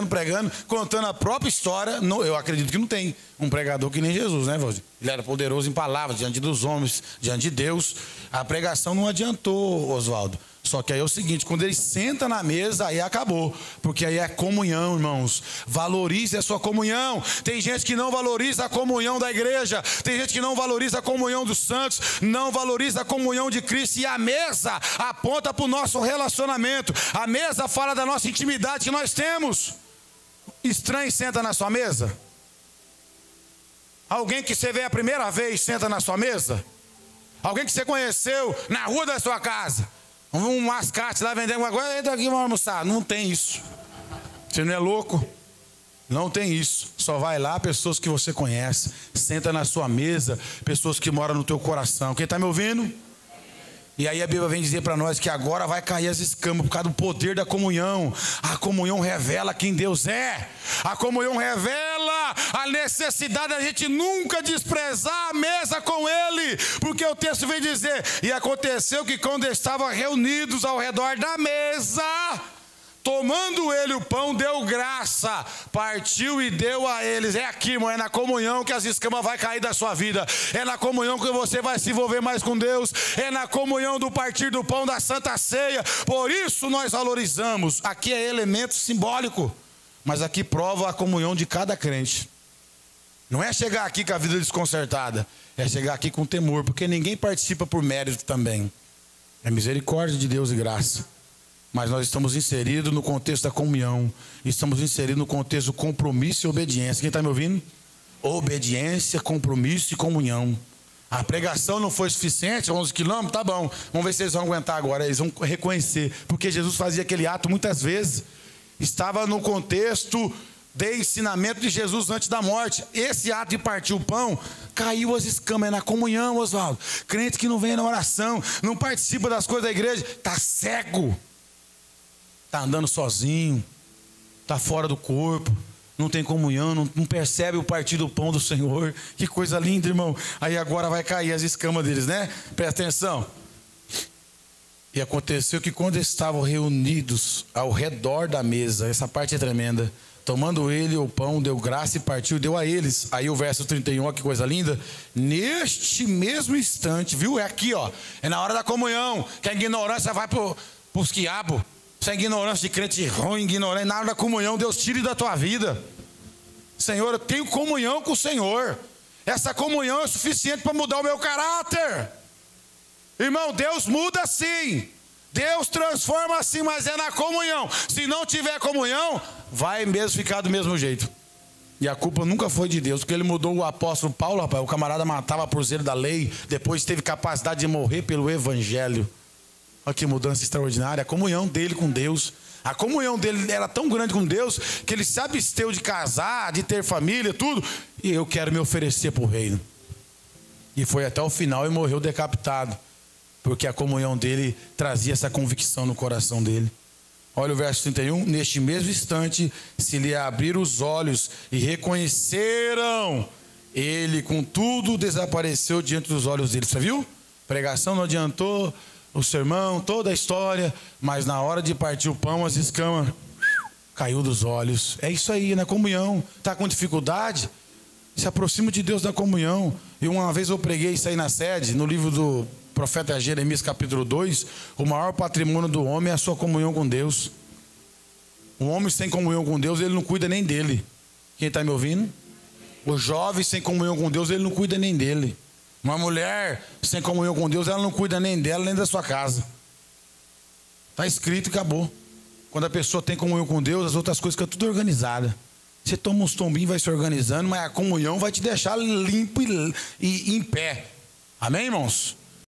[SPEAKER 1] pregando, contando a própria história. Não, eu acredito que não tem um pregador que nem Jesus, né, Valdir? Ele era poderoso em palavras, diante dos homens, diante de Deus. A pregação não adiantou, Oswaldo. Só que aí é o seguinte, quando ele senta na mesa, aí acabou. Porque aí é comunhão, irmãos. Valorize a sua comunhão. Tem gente que não valoriza a comunhão da igreja. Tem gente que não valoriza a comunhão dos santos. Não valoriza a comunhão de Cristo. E a mesa aponta para o nosso relacionamento. A mesa fala da nossa intimidade que nós temos. Estranho senta na sua mesa? Alguém que você vê a primeira vez senta na sua mesa? Alguém que você conheceu na rua da sua casa? Um mascate lá vendendo alguma coisa, entra aqui, vamos almoçar. Não tem isso. Você não é louco? Não tem isso. Só vai lá pessoas que você conhece. Senta na sua mesa, pessoas que moram no teu coração. Quem está me ouvindo? E aí a Bíblia vem dizer para nós que agora vai cair as escamas por causa do poder da comunhão. A comunhão revela quem Deus é. A comunhão revela a necessidade da gente nunca desprezar a mesa com Ele. Porque o texto vem dizer, e aconteceu que quando estavam reunidos ao redor da mesa, tomando ele o pão, deu graça, partiu e deu a eles. É aqui, irmão, é na comunhão que as escamas vão cair da sua vida. É na comunhão que você vai se envolver mais com Deus. É na comunhão do partir do pão da Santa Ceia. Por isso nós valorizamos. Aqui é elemento simbólico, mas aqui prova a comunhão de cada crente. Não é chegar aqui com a vida desconcertada, é chegar aqui com temor, porque ninguém participa por mérito também. É misericórdia de Deus e graça. Mas nós estamos inseridos no contexto da comunhão. Estamos inseridos no contexto do compromisso e obediência. Quem está me ouvindo? Obediência, compromisso e comunhão. A pregação não foi suficiente, 11 quilômetros, tá bom. Vamos ver se eles vão aguentar agora. Eles vão reconhecer. Porque Jesus fazia aquele ato muitas vezes. Estava no contexto de ensinamento de Jesus antes da morte. Esse ato de partir o pão, caiu as escamas, é na comunhão, Oswaldo. Crente que não vem na oração, não participa das coisas da igreja, está cego. Está andando sozinho, está fora do corpo, não tem comunhão, não percebe o partir do pão do Senhor. Que coisa linda, irmão. Aí agora vai cair as escamas deles, né? Presta atenção. E aconteceu que quando estavam reunidos ao redor da mesa, essa parte é tremenda, tomando ele o pão, deu graça e partiu e deu a eles. Aí o verso 31, ó, que coisa linda. Neste mesmo instante, viu? É aqui, ó. É na hora da comunhão, que a ignorância vai para os quiabos. Essa ignorância de crente ruim, ignorante, na hora da comunhão, Deus tire da tua vida. Senhor, eu tenho comunhão com o Senhor. Essa comunhão é suficiente para mudar o meu caráter. Irmão, Deus muda sim. Deus transforma sim, mas é na comunhão. Se não tiver comunhão, vai mesmo ficar do mesmo jeito. E a culpa nunca foi de Deus, porque ele mudou o apóstolo Paulo, rapaz. O camarada matava por zelo da lei, depois teve capacidade de morrer pelo evangelho. Olha que mudança extraordinária. A comunhão dele com Deus. A comunhão dele era tão grande com Deus que ele se absteu de casar, de ter família, tudo. E eu quero me oferecer para o reino. E foi até o final e morreu decapitado. Porque a comunhão dele trazia essa convicção no coração dele. Olha o verso 31. Neste mesmo instante se lhe abriram os olhos e reconheceram. Ele, contudo, desapareceu diante dos olhos deles. Você viu? Pregação não adiantou. O sermão, toda a história, mas na hora de partir o pão, as escamas caiu dos olhos. É isso aí, na comunhão. Está com dificuldade? Se aproxima de Deus da comunhão. E uma vez eu preguei isso aí na sede, no livro do profeta Jeremias, capítulo 2, o maior patrimônio do homem é a sua comunhão com Deus. Um homem sem comunhão com Deus, ele não cuida nem dele. Quem está me ouvindo? O jovem sem comunhão com Deus, ele não cuida nem dele. Uma mulher sem comunhão com Deus, ela não cuida nem dela, nem da sua casa. Está escrito e acabou. Quando a pessoa tem comunhão com Deus, as outras coisas ficam tudo organizadas. Você toma uns tombinhos, vai se organizando, mas a comunhão vai te deixar limpo e em pé. Amém, irmãos?